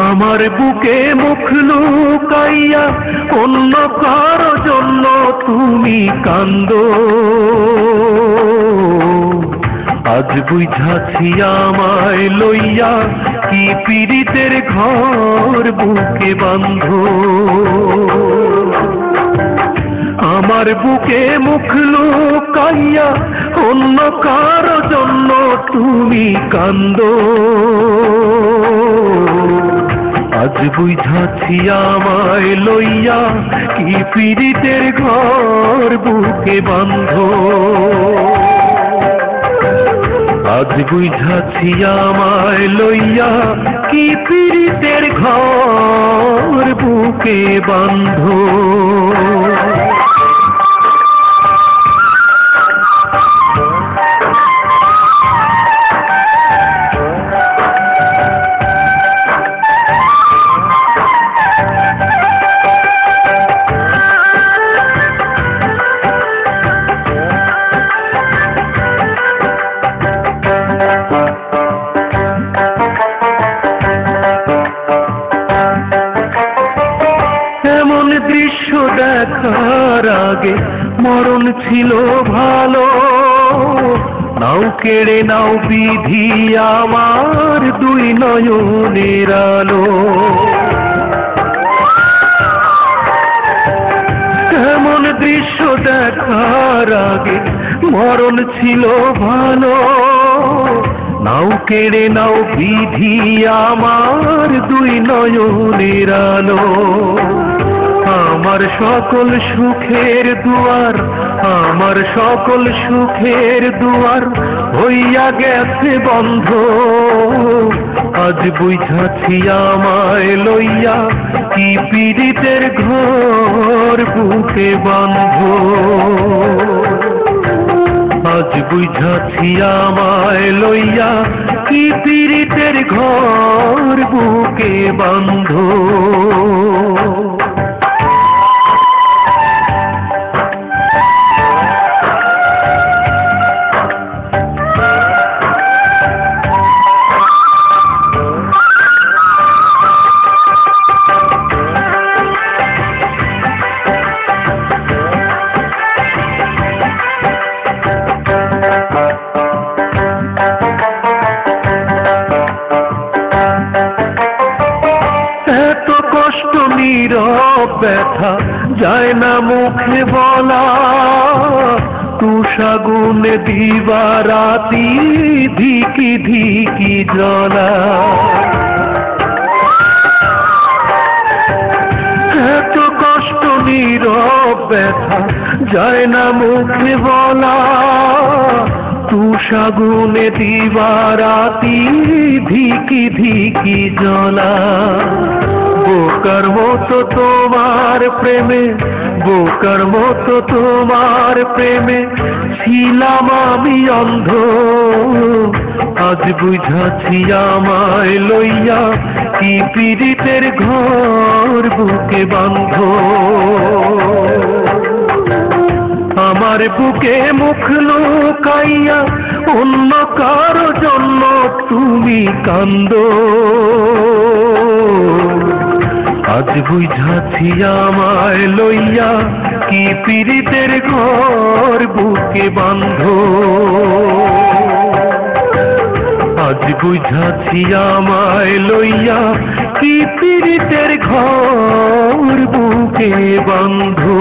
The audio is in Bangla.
আমার বুকে মুখ লুকাইয়া অন্য কারো জন্য তুমি কান্দো, আজ বুঝাছি আমায় লইয়া কি পীড়িতের ঘর বুকে বাঁধো। আমার বুকে মুখ লুকাইয়া অন্য কারো জন্য তুমি কান্দো, আজ বুঝাছি আমায় লইয়া কি পীড়িতের ঘর বুকে বাঁধো। আজ বুঝাছি আমায় লইয়া কি পীড়িতের ঘর বুকে বাঁধো। এমন দৃশ্য দেখার আগে মরণ ছিল ভালো, নাও কেড়ে নাও বিধি আমার দুই নয়নের আলো। এমন দৃশ্য দেখার আগে মরণ ছিল ভালো, নাও কেড়ে নাও বিধি আমার দুই নয়নের আলো। আমার সকল সুখের দুয়ার, আমার সকল সুখের দুয়ার হইয়া গেছে বন্ধ, আজ বুঝাছি আমায় লইয়া কি পীড়িতের ঘর বুকে বাঁধো। আজ বুঝাছি আমায় লইয়া কি পীড়িতের ঘর বুকে বাঁধো। এত কষ্ট নীরব ব্যথা যায় না মুখে বলা, তুষাগুনে দিবারাতি ধিকি ধিকি জ্বলা। এত কষ্ট নীরব ব্যথা যায় না মুখে বলা, তুষাগুনে দিবারাতি ধিকি ধিকি জ্বলা। বোকার মতো তোমার প্রেমে, বোকার মতো তোমার প্রেমে ছিলাম আমি অন্ধ, আজ বুঝাছি আমায় লইয়া কি পীড়িতের ঘর বুকে বাঁধো। আমার বুকে মুখ লুকাইয়া অন্য কারো জন্য তুমি কান্দো, আজ বুঝাছি আমায় লইয়া কি পীড়িতের ঘর বুকে বাঁধো। আজ বুঝাছি আমায় লইয়া কি পীড়িতের ঘর বুকে বাঁধো।